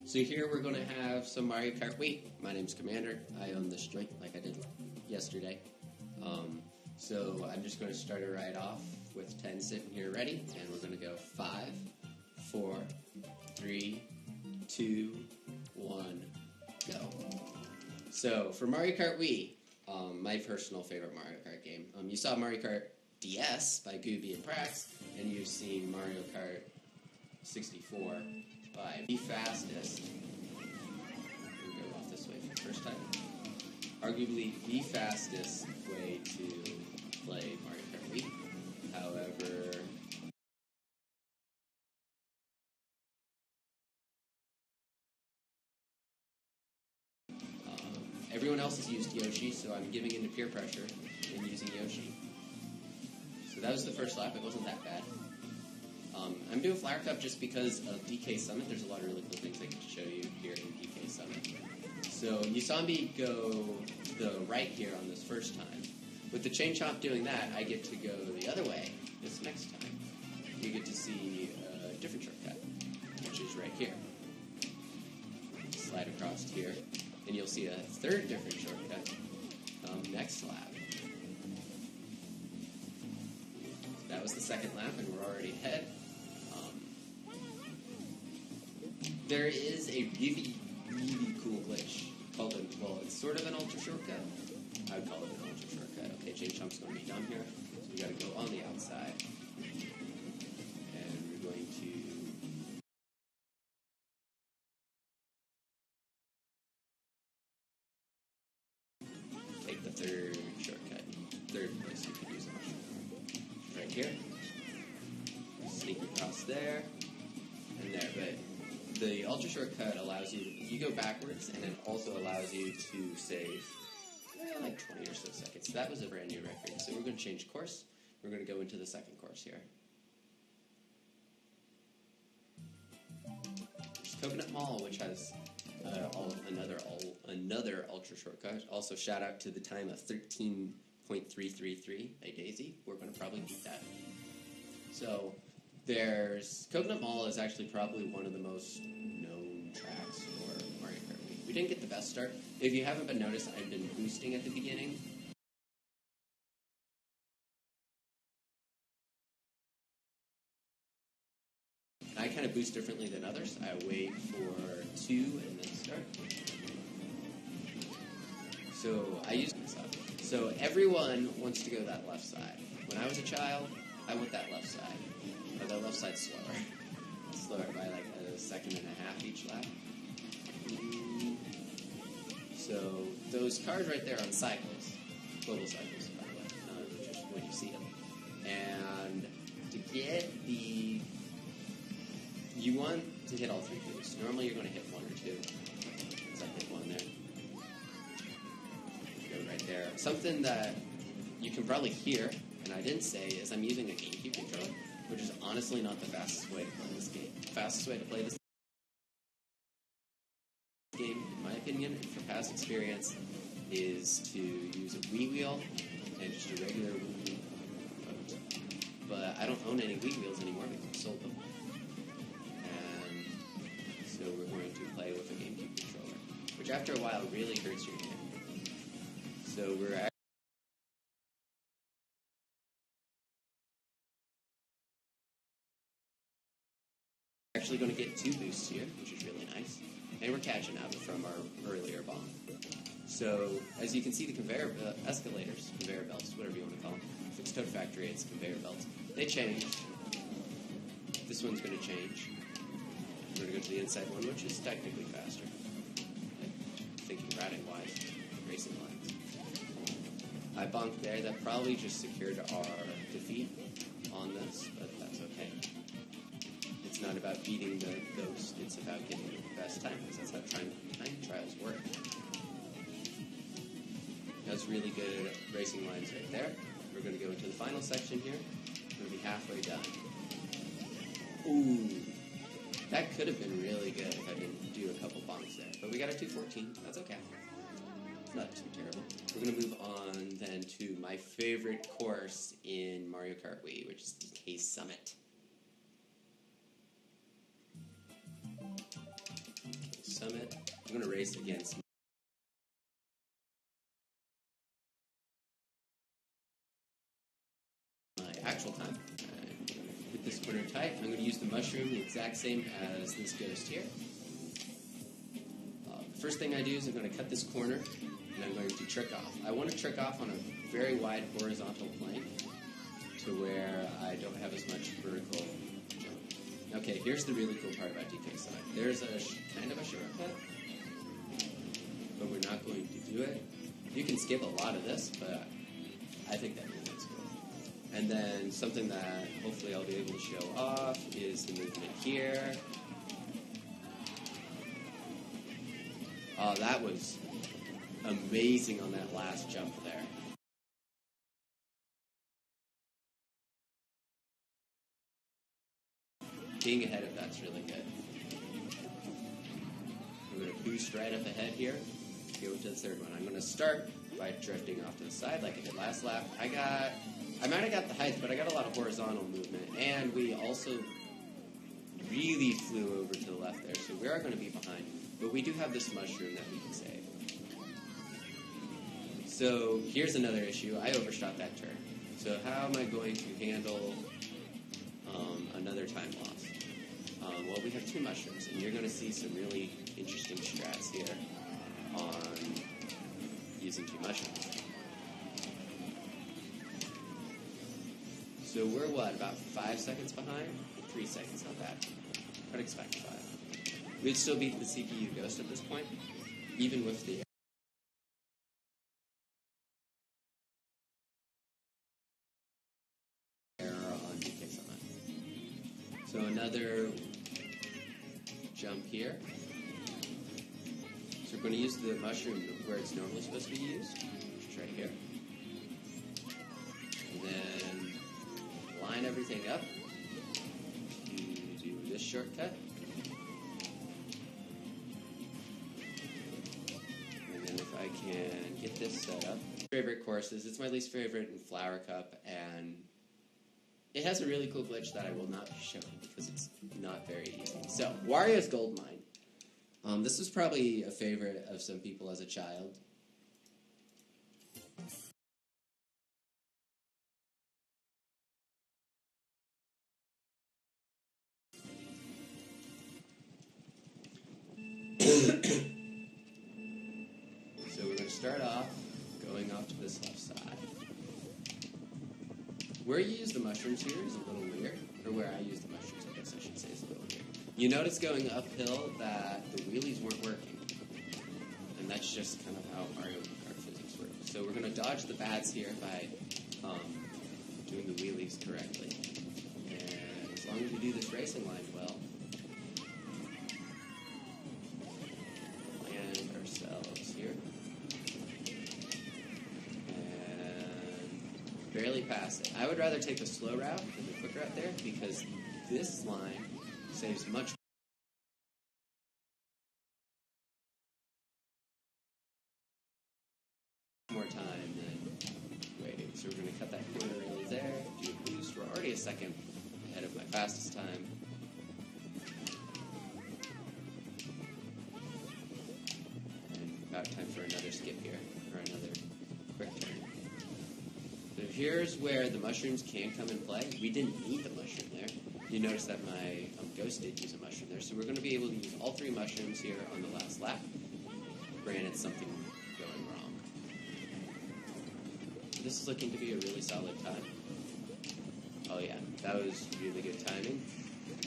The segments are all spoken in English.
So here we're going to have some Mario Kart Wii. My name's Cmdr. I own this joint like I did yesterday. So I'm just going to start it right off with 10 sitting here ready, and we're going to go 5, 4, 3, 2, 1, go. So for Mario Kart Wii, my personal favorite Mario Kart game. You saw Mario Kart DS by Gooby and Prax, and you've seen Mario Kart 64 by the fastest. We'll go off this way for the first time. Arguably the fastest way to play Mario Kart Wii. However, everyone else has used Yoshi, so I'm giving in to peer pressure and using Yoshi. So that was the first lap. It wasn't that bad. I'm doing Flower Cup just because of DK Summit. There's a lot of really cool things I can show you here in DK Summit. So you saw me go the right here on this first time. With the chain chomp doing that, I get to go the other way this next time. You get to see a different shortcut, which is right here. Slide across here, and you'll see a third different shortcut next lap. That was the second lap, and we're already ahead. There is a really, really cool glitch called well, it's sort of an ultra shortcut. I would call it an ultra shortcut. Okay, chain chomp's going to be done here, so we got to go on the outside, and we're going to take the third shortcut, third place you could use it. Right here, sneak across there, and there, but the ultra shortcut allows you go backwards, and it also allows you to save like 20 or so seconds. That was a brand new record. So we're going to change course. We're going to go into the second course here. There's Coconut Mall, which has another ultra shortcut. Also, shout out to the time of 13.333 by Daisy. We're going to probably beat that. So there's Coconut Mall is actually probably one of the most known tracks for Mario Kart Wii. We didn't get the best start. If you haven't been noticed, I've been boosting at the beginning. I kind of boost differently than others. I wait for 2 and then start. So I use this up. So everyone wants to go that left side. When I was a child, I went that left side. But the left side's slower. It's slower by like a second and a half each lap. So those cars right there on cycles, global cycles, by the way, which is when you see them. And to get you want to hit all 3 boosts. Normally you're going to hit 1 or 2. So I hit 1 there. Go right there. Something that you can probably hear, and I didn't say, is I'm using a GameCube controller, which is honestly not the fastest way to play this game. The fastest way to play this game, in my opinion, and from past experience, is to use a Wii wheel and just a regular Wii remote. But I don't own any Wii wheels anymore because I sold them. And so we're going to play with a GameCube controller, which after a while really hurts your hand. So we're actually going to get 2 boosts here, which is really nice. And we're catching up from our earlier bomb. So, as you can see, the conveyor escalators, conveyor belts, whatever you want to call them, Fixed Code Factory, it's conveyor belts. They change. This one's going to change. We're going to go to the inside one, which is technically faster. Like, thinking routing-wise, racing lines. I bonked there. That probably just secured our defeat on this, but that's okay. It's not about beating the ghost, it's about getting the best time, because that's how time trials work. That's really good racing lines right there. We're going to go into the final section here. We're going to be halfway done. Ooh, that could have been really good if I didn't do a couple bonks there. But we got a 214, that's okay. Not too terrible. We're going to move on then to my favorite course in Mario Kart Wii, which is DK Summit. Summit. I'm going to race against my actual time. I'm going to hit this corner tight. I'm going to use the mushroom the exact same as this ghost here. First thing I do is I'm going to cut this corner, and I'm going to trick off. I want to trick off on a very wide horizontal plane to where I don't have as much vertical jump. Okay, here's the really cool part about DK Summit. There's a kind of a shortcut, but we're not going to do it. You can skip a lot of this, but I think that movement's cool. And then something that hopefully I'll be able to show off is the movement here. Oh, that was amazing on that last jump there. Being ahead of that's really good. I'm going to boost right up ahead here, go to the third one. I'm going to start by drifting off to the side like I did last lap. I might have got the height, but I got a lot of horizontal movement, and we also really flew over to the left there, so we are going to be behind. But we do have this mushroom that we can save. So here's another issue. I overshot that turn. So how am I going to handle another time loss? Well, we have two mushrooms, and you're going to see some really interesting strats here on using two mushrooms. So we're what, about 5 seconds behind? 3 seconds, not bad. I'd expect 5. We'd still beat the CPU Ghost at this point, even with the error on DK Summit. So another jump here. So we're going to use the mushroom where it's normally supposed to be used, which is right here. And then line everything up. You do this shortcut. I can get this set up. Favorite courses. It's my least favorite in Flower Cup, and it has a really cool glitch that I will not be showing because it's not very easy. So, Wario's Gold Mine. This was probably a favorite of some people as a child. So we're going to start off going off to this left side. Where you use the mushrooms here is a little weird, or where I use the mushrooms, I guess I should say, is a little weird. You notice going uphill that the wheelies weren't working, and that's just kind of how Mario Kart physics work. So we're going to dodge the bats here by doing the wheelies correctly. And as long as we do this racing line well, land ourselves here. Barely pass it. I would rather take the slow route than the quick route there because this line saves much more time than waiting. So we're going to cut that corner early there, do a boost. We're already a second ahead of my fastest time. And about time for another skip here, or another quick turn. So here's where the mushrooms can come in play. We didn't need the mushroom there. You notice that my Ghost did use a mushroom there. So we're going to be able to use all 3 mushrooms here on the last lap. Granted, something going wrong. So this is looking to be a really solid time. Oh yeah, that was really good timing.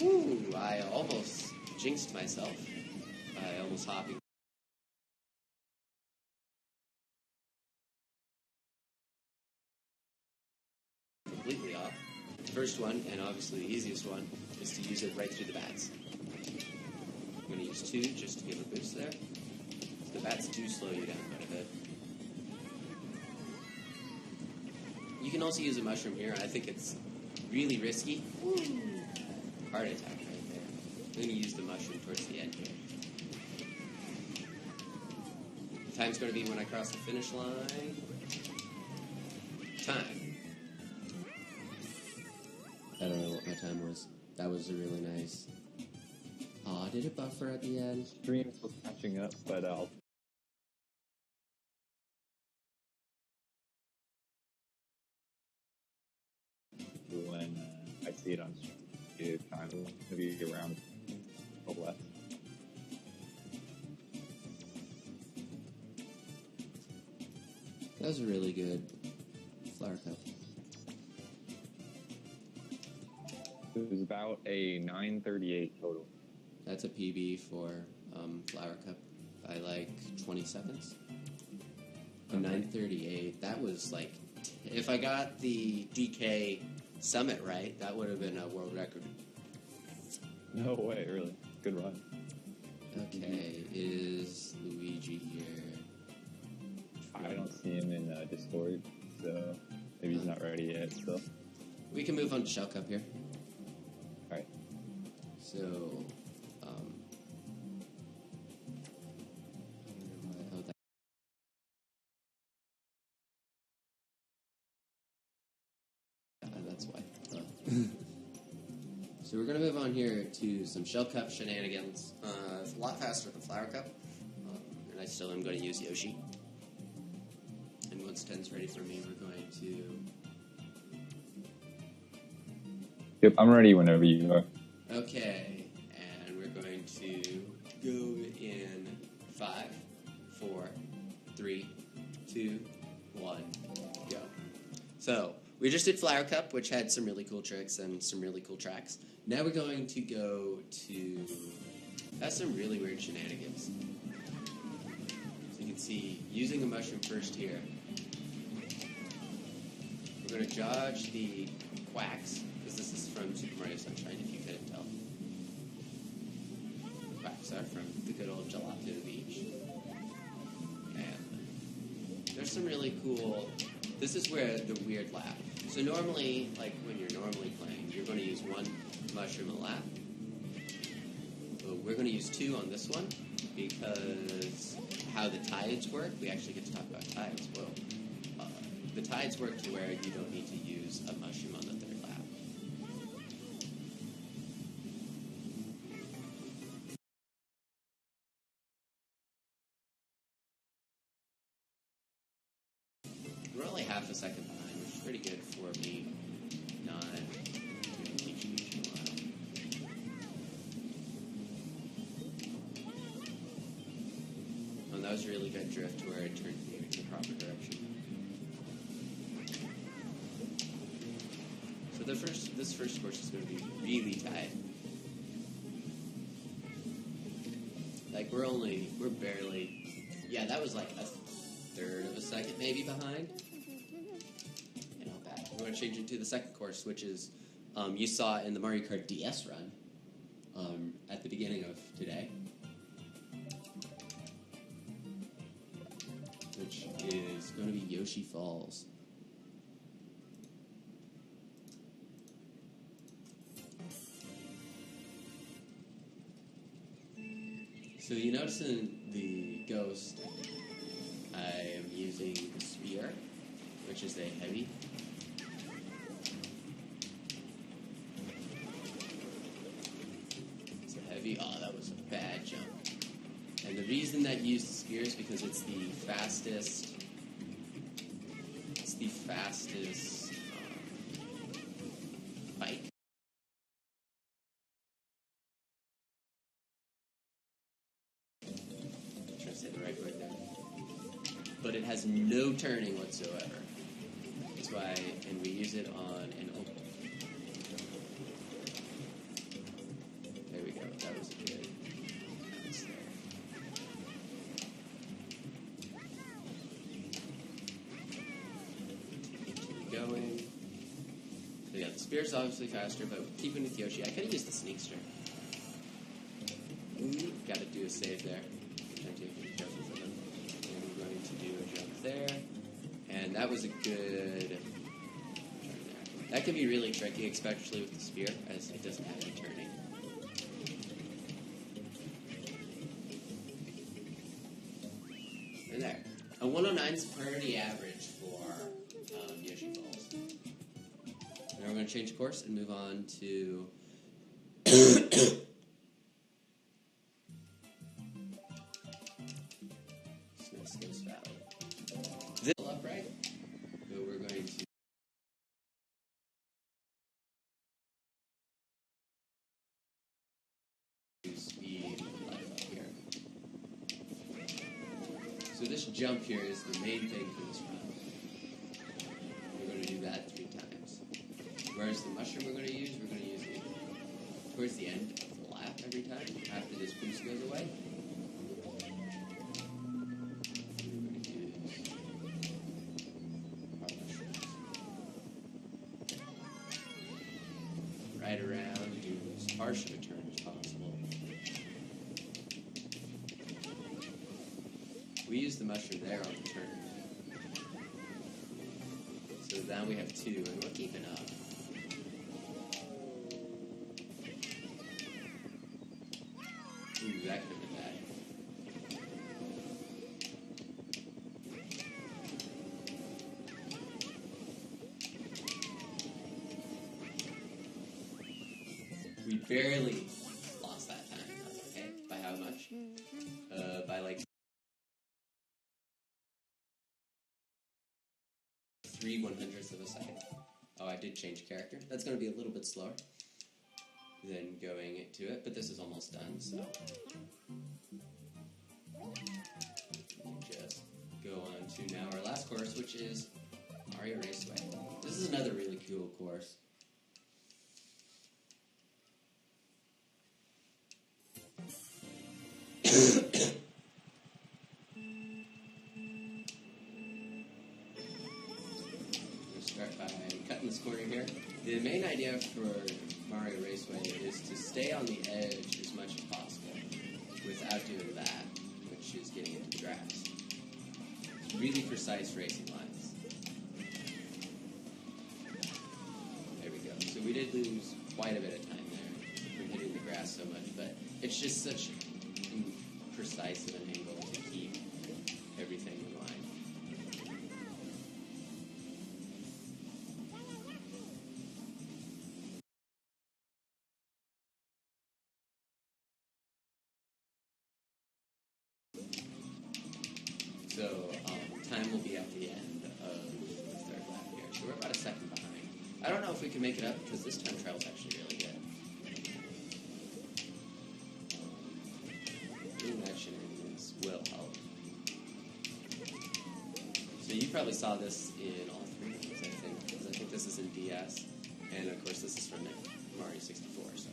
Woo! I almost jinxed myself by almost hopping completely off. The first one, and obviously the easiest one, is to use it right through the bats. I'm going to use 2 just to give a boost there. So the bats do slow you down quite a bit. You can also use a mushroom here. I think it's really risky. Woo! Heart attack right there. I'm going to use the mushroom towards the end here. The time's going to be when I cross the finish line. Time. I don't know what my time was. That was a really nice. Aw, did it buffer at the end? 3 still catching up, but I'll. When I see it on stream, it's kind of maybe around a little less. That was a really good flower cup. It was about a 938 total. That's a PB for flower cup by like 20 seconds. A 938. That was like, if I got the DK Summit right, that would have been a world record. No way, really. Good run. Okay, is Luigi here? I don't see him in Discord, so maybe he's not ready yet. So we can move on to Shell Cup here. all right. So, that's why. So we're going to move on here to some Shell Cup shenanigans. It's a lot faster than Flower Cup, and I still am going to use Yoshi. And once 10's ready for me, we're going to... Yep, I'm ready whenever you are. Okay, and we're going to go in 5, 4, 3, 2, 1, go. So, we just did Flower Cup, which had some really cool tricks and some really cool tracks. Now we're going to go to... That's some really weird shenanigans. So you can see, using a mushroom first here. We're going to dodge the quacks, because this is from Super Mario Sunshine, if you couldn't tell. The quacks are from the good old Gelato Beach. And there's some really cool... This is where the weird lap. So normally, like when you're normally playing, you're going to use one mushroom a lap. But we're going to use 2 on this one, because how the tides work, we actually get to talk about tides. Well, the tides work to where you don't need to use a mushroom on the 3rd lap. We're only half a second behind, which is pretty good for me not doing teach in a while. Oh, that was a really good drift where it turned me in the proper direction. So this first course is going to be really tight. Like we're barely, yeah, that was like a 1/3 of a second maybe behind. And not bad. We're going to change it to the second course, which is, you saw in the Mario Kart DS run at the beginning of today. Which is going to be Yoshi Falls. So you notice in the Ghost, I am using the Spear, which is a heavy. It's a heavy. Oh, that was a bad jump. And the reason that you use the Spear is because it's the fastest. It's the fastest bike. But it has no turning whatsoever. That's why, and we use it on an oval. There we go. That was a good bounce there. Keep going. So yeah, the Spear's obviously faster, but keeping with Yoshi, I could have used the Sneakster. Got to do a save there. There, and that was a good turn there. That can be really tricky, especially with the Spear, as it doesn't have any turning. And there. A 109 is pretty average for Yoshi Falls. Now we're going to change course and move on to Skills Valley. This is upright, but we're going to speed life up here. So this jump here is the main thing for this run. We're going to do that 3 times. Whereas the mushroom we're going to use it towards the end of the lap every time, after this boost goes away. We're going to use our mushrooms. Right around, do as harsh of a turn as possible. We use the mushroom there on the turn. So now we have 2, and we're keeping up. Ooh, that could have been bad. We barely lost that time. That's okay. By how much? By like 3/100ths of a second. Oh, I did change character. That's going to be a little bit slower than going into it, but this is almost done, so we just go on to now our last course, which is Mario Raceway. This is another really cool course. Start by cutting this corner here. The main idea for Mario Raceway is to stay on the edge as much as possible without doing that, which is getting into the grass. It's really precise racing lines. There we go. So we did lose quite a bit of time there from hitting the grass so much, but it's just such precise of an angle to keep everything in line. So time will be at the end of the 3rd lap here. So we're about a second behind. I don't know if we can make it up because this time trial is actually really good. Doing that shenanigans will help. So you probably saw this in all 3 games, I think, because I think this is in DS, and of course this is from Mario 64. So.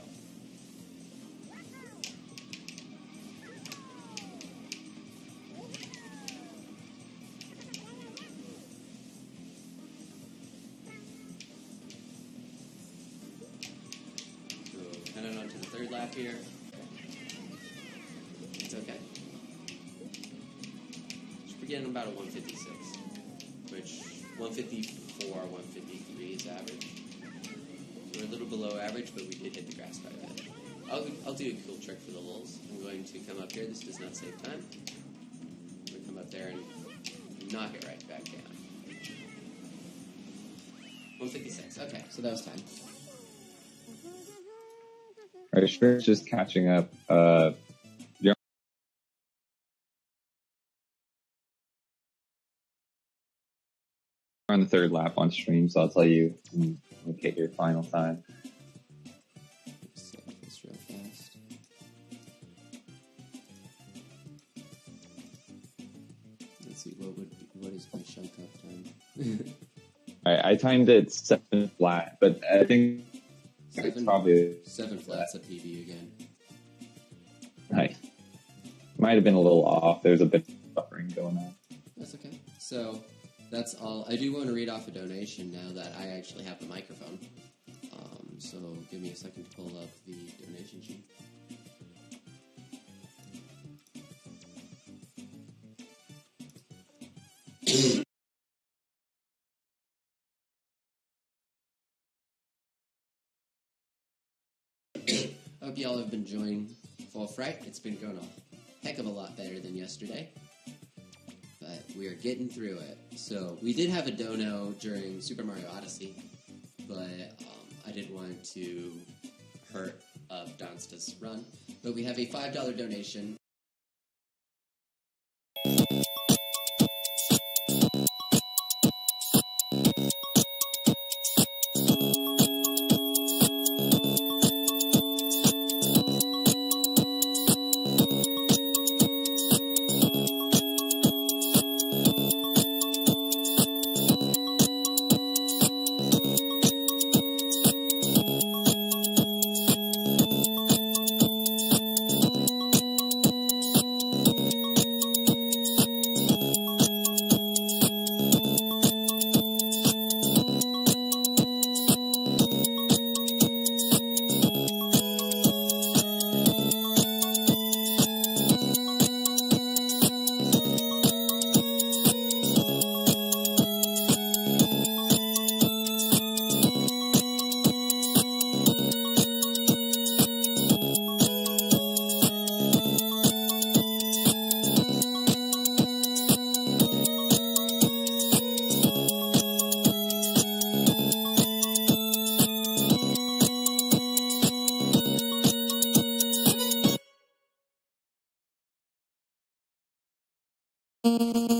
Heading on to the 3rd lap here. It's okay. We're getting about a 156, which 154, 153 is average. So we're a little below average, but we did hit the grass quite a bit. I'll do a cool trick for the lulls. I'm going to come up here. This does not save time. I'm going to come up there and knock it right back down. 156. Okay, so that was time. Alright, sure, just catching up. You're on the 3rd lap on stream, so I'll tell you when you hit your final time. Set this real fast. Let's see, what is my shunk up time? Alright, I timed it 7 flat, but I think it's probably 7 flats at PB again. Nice. Might have been a little off. There's a bit of buffering going on. That's okay. So that's all. I do want to read off a donation now that I actually have the microphone. So give me a second to pull up the donation sheet. I hope y'all have been enjoying Fall Fright. It's been going a heck of a lot better than yesterday. But we are getting through it. So we did have a dono during Super Mario Odyssey, but I didn't want to hurt Donsta's run. But we have a $5 donation. Bye.